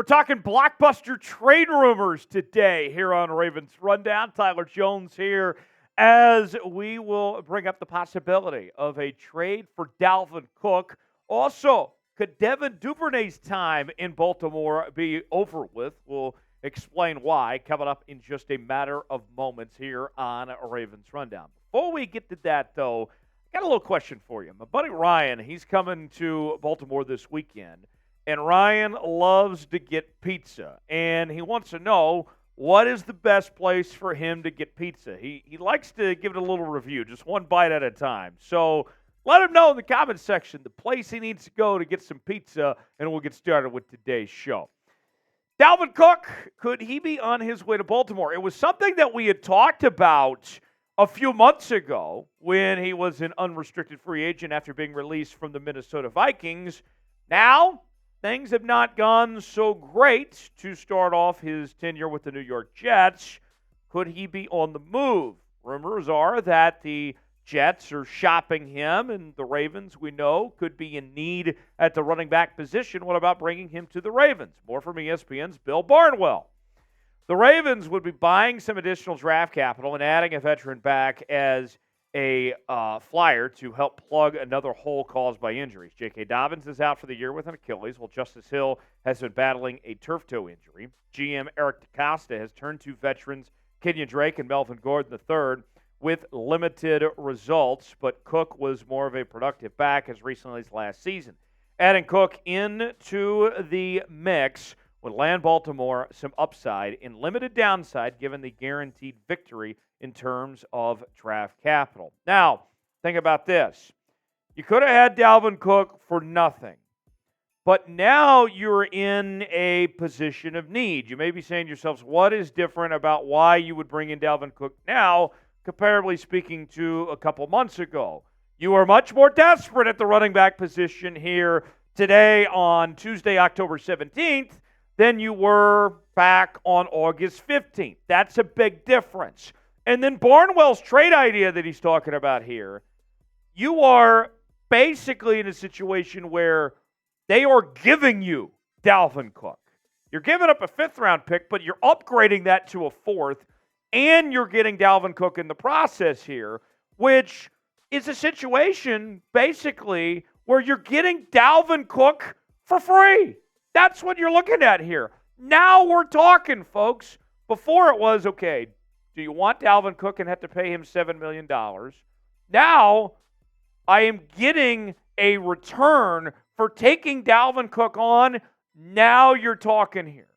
talking blockbuster trade rumors today here on Ravens Rundown. Tyler Jones here as we will bring up the possibility of a trade for Dalvin Cook. Also, could Devin Duvernay's time in Baltimore be over with? We'll explain why coming up in just a matter of moments here on Ravens Rundown. Before we get to that, though, I got a little question for you. My buddy Ryan, he's coming to Baltimore this weekend. And Ryan loves to get pizza, and he wants to know what is the best place for him to get pizza. He likes to give it a little review, just one bite at a time. So let him know in the comments section the place he needs to go to get some pizza, and we'll get started with today's show. Dalvin Cook, could he be on his way to Baltimore? It was something that we had talked about a few months ago when he was an unrestricted free agent after being released from the Minnesota Vikings. Now, things have not gone so great to start off his tenure with the New York Jets. Could he be on the move? Rumors are that the Jets are shopping him, and the Ravens, we know, could be in need at the running back position. What about bringing him to the Ravens? More from ESPN's Bill Barnwell. The Ravens would be buying some additional draft capital and adding a veteran back as a flyer to help plug another hole caused by injuries. J.K. Dobbins is out for the year with an Achilles, while Justice Hill has been battling a turf toe injury. GM Eric DeCosta has turned to veterans Kenyon Drake and Melvin Gordon III with limited results, but Cook was more of a productive back as recently as last season. Adding Cook into the mix would land Baltimore some upside and limited downside given the guaranteed victory in terms of draft capital. Now, think about this. You could have had Dalvin Cook for nothing, but now you're in a position of need. You may be saying to yourselves, what is different about why you would bring in Dalvin Cook now, comparably speaking to a couple months ago? You are much more desperate at the running back position here today on Tuesday, October 17th, than you were back on August 15th. That's a big difference. And then Barnwell's trade idea that he's talking about here, you are basically in a situation where they are giving you Dalvin Cook. You're giving up a fifth-round pick, but you're upgrading that to a fourth, and you're getting Dalvin Cook in the process here, which is a situation basically where you're getting Dalvin Cook for free. That's what you're looking at here. Now we're talking, folks. Before it was, okay, do you want Dalvin Cook and have to pay him $7 million? Now I am getting a return for taking Dalvin Cook on. Now you're talking here.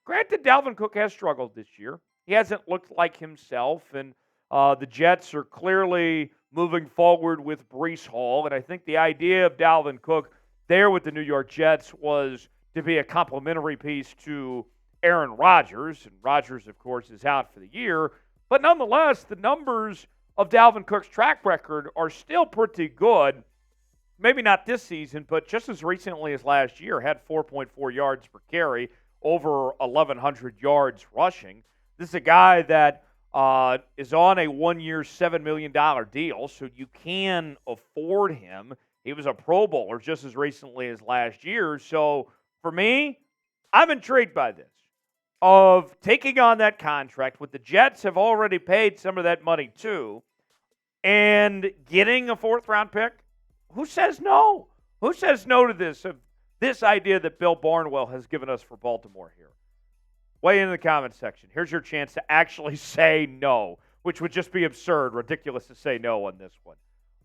Granted, Dalvin Cook has struggled this year. He hasn't looked like himself, and the Jets are clearly moving forward with Breece Hall. And I think the idea of Dalvin Cook there with the New York Jets was to be a complementary piece to Aaron Rodgers, and Rodgers, of course, is out for the year. But nonetheless, the numbers of Dalvin Cook's track record are still pretty good. Maybe not this season, but just as recently as last year, had 4.4 yards per carry, over 1,100 yards rushing. This is a guy that is on a one-year, $7 million deal, so you can afford him. He was a Pro Bowler just as recently as last year. So for me, I'm intrigued by this, of taking on that contract, what the Jets have already paid some of that money to, and getting a fourth-round pick. Who says no? Who says no to this idea that Bill Barnwell has given us for Baltimore here? Weigh in the comments section. Here's your chance to actually say no, which would just be absurd, ridiculous to say no on this one.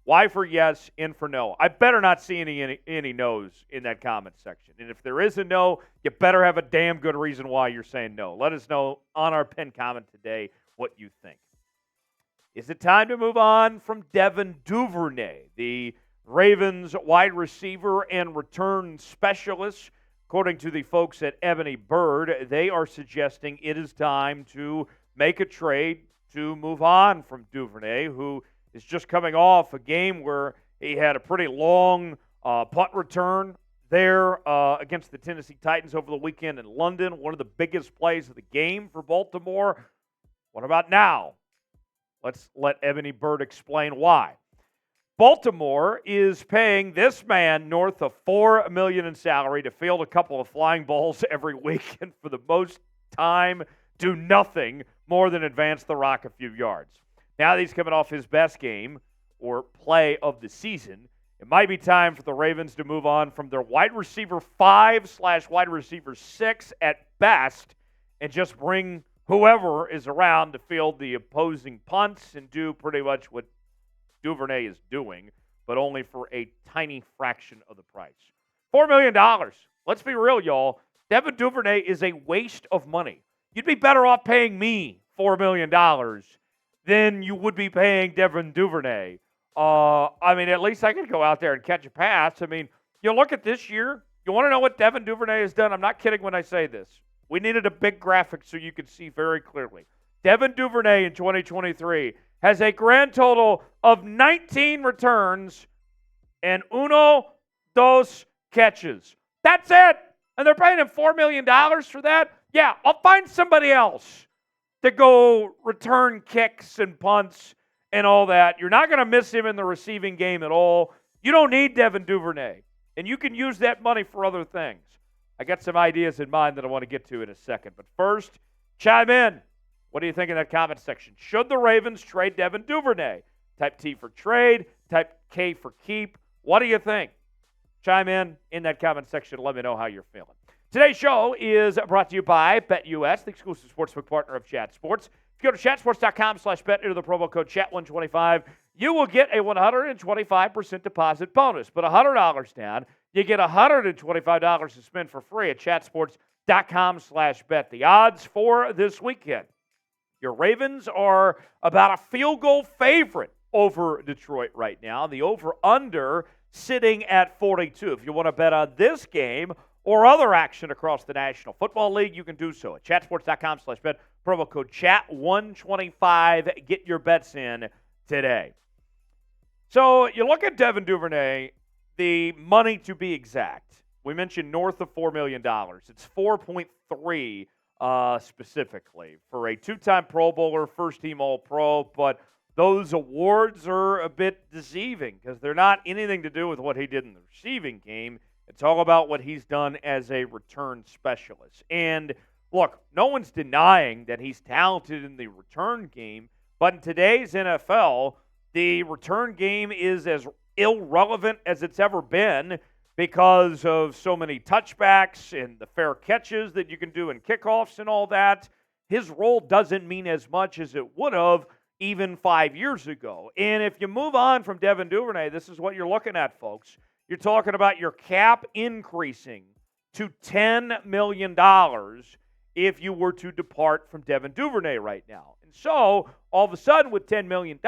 Y for yes, in for no. I better not see any no's in that comment section. And if there is a no, you better have a damn good reason why you're saying no. Let us know on our pinned comment today what you think. Is it time to move on from Devin Duvernay, the Ravens wide receiver and return specialist? According to the folks at Ebony Bird, they are suggesting it is time to make a trade to move on from Duvernay, who is just coming off a game where he had a pretty long punt return there against the Tennessee Titans over the weekend in London, one of the biggest plays of the game for Baltimore. What about now? Let's let Ebony Bird explain why. Baltimore is paying this man north of $4 million in salary to field a couple of flying balls every week, and for the most time, do nothing more than advance the rock a few yards. Now that he's coming off his best game or play of the season, it might be time for the Ravens to move on from their wide receiver 5/wide receiver 6 at best and just bring whoever is around to field the opposing punts and do pretty much what Duvernay is doing, but only for a tiny fraction of the price. $4 million. Let's be real, y'all. Devin Duvernay is a waste of money. You'd be better off paying me $4 million than you would be paying Devin Duvernay. At least I could go out there and catch a pass. You look at this year. You want to know what Devin Duvernay has done? I'm not kidding when I say this. We needed a big graphic so you could see very clearly. Devin Duvernay in 2023 has a grand total of 19 returns and dos catches. That's it. And they're paying him $4 million for that? Yeah, I'll find somebody else to go return kicks and punts and all that. You're not going to miss him in the receiving game at all. You don't need Devin Duvernay, and you can use that money for other things. I got some ideas in mind that I want to get to in a second. But first, chime in. What do you think in that comment section? Should the Ravens trade Devin Duvernay? Type T for trade, type K for keep. What do you think? Chime in that comment section. Let me know how you're feeling. Today's show is brought to you by BetUS, the exclusive sportsbook partner of Chat Sports. If you go to chatsports.com/bet, enter the promo code CHAT125, you will get a 125% deposit bonus. But $100 down, you get $125 to spend for free at chatsports.com/bet. The odds for this weekend. Your Ravens are about a field goal favorite over Detroit right now. The over-under sitting at 42. If you want to bet on this game or other action across the National Football League, you can do so at chatsports.com/bet. Promo code CHAT125. Get your bets in today. So you look at Devin Duvernay, the money to be exact. We mentioned north of $4 million. It's 4.3 specifically for a two-time Pro Bowler, first-team All-Pro, but those awards are a bit deceiving because they're not anything to do with what he did in the receiving game. It's all about what he's done as a return specialist. And look, no one's denying that he's talented in the return game, but in today's NFL, the return game is as irrelevant as it's ever been because of so many touchbacks and the fair catches that you can do in kickoffs and all that. His role doesn't mean as much as it would have even 5 years ago. And if you move on from Devin Duvernay, this is what you're looking at, folks. You're talking about your cap increasing to $10 million if you were to depart from Devin Duvernay right now. And so, all of a sudden, with $10 million,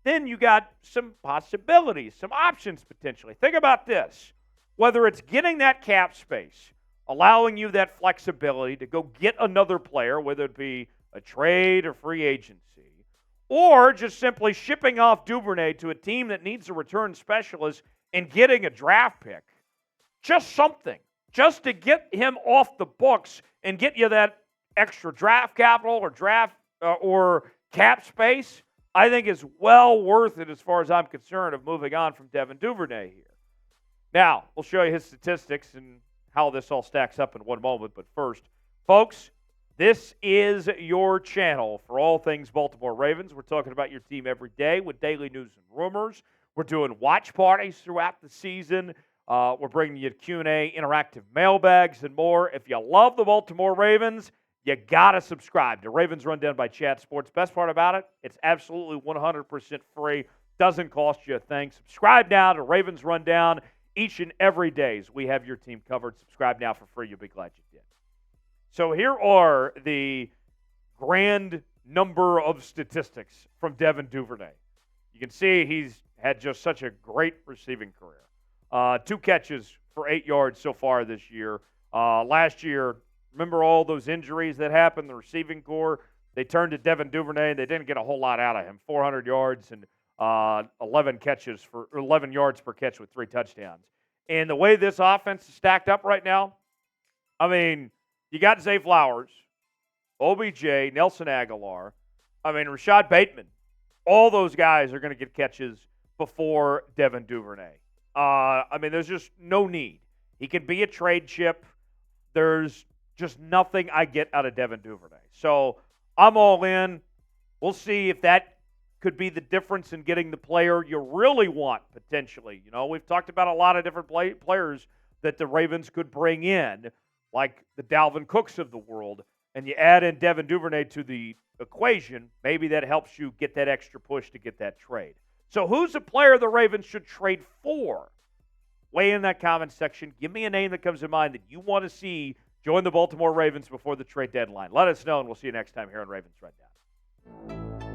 then you got some possibilities, some options potentially. Think about this. Whether it's getting that cap space, allowing you that flexibility to go get another player, whether it be a trade or free agency, or just simply shipping off Duvernay to a team that needs a return specialist and getting a draft pick. Just something. Just to get him off the books and get you that extra draft capital or cap space, I think is well worth it as far as I'm concerned of moving on from Devin Duvernay here. Now, we'll show you his statistics and how this all stacks up in one moment. But first, folks, this is your channel for all things Baltimore Ravens. We're talking about your team every day with daily news and rumors. We're doing watch parties throughout the season. We're bringing you Q&A, interactive mailbags, and more. If you love the Baltimore Ravens, you got to subscribe to Ravens Rundown by Chat Sports. Best part about it, it's absolutely 100% free. Doesn't cost you a thing. Subscribe now to Ravens Rundown each and every day as we have your team covered. Subscribe now for free. You'll be glad you did. So here are the grand number of statistics from Devin Duvernay. You can see he's had just such a great receiving career. 2 catches for 8 yards so far this year. Last year, remember all those injuries that happened, the receiving corps? They turned to Devin Duvernay, and they didn't get a whole lot out of him. 400 yards and 11 yards per catch with 3 touchdowns. And the way this offense is stacked up right now, you got Zay Flowers, OBJ, Nelson Aguilar, Rashad Bateman, all those guys are going to get catches before Devin Duvernay. There's just no need. He can be a trade chip. There's just nothing I get out of Devin Duvernay. So I'm all in. We'll see if that could be the difference in getting the player you really want, potentially. We've talked about a lot of different players that the Ravens could bring in, like the Dalvin Cooks of the world, and you add in Devin Duvernay to the equation, maybe that helps you get that extra push to get that trade. So who's a player the Ravens should trade for? Weigh in that comment section. Give me a name that comes to mind that you want to see join the Baltimore Ravens before the trade deadline. Let us know, and we'll see you next time here on Ravens Rundown.